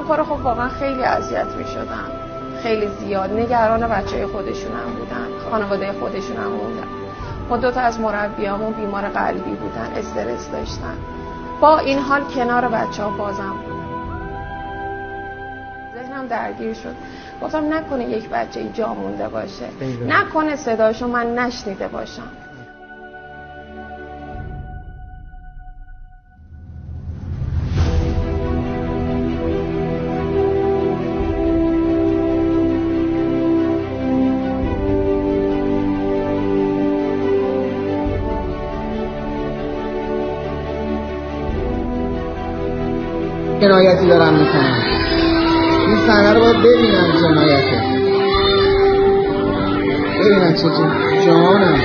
همکارا خب واقعا خیلی اذیت میشدن، خیلی زیاد نگران بچه‌های خودشون هم بودن، خانواده خودشون هم موندن. ما 2 تا از مربیامون بیمار قلبی بودن، استرس داشتن. با این حال کنار بچه‌ها بازم ذهنم درگیر شد. گفتم نکنه یک بچه جا مونده باشه، نکنه صداشو من نشنیده باشم. جنایتی دارم میکنم، این صحنه رو باید ببینن. جنایته ببینن چه جانم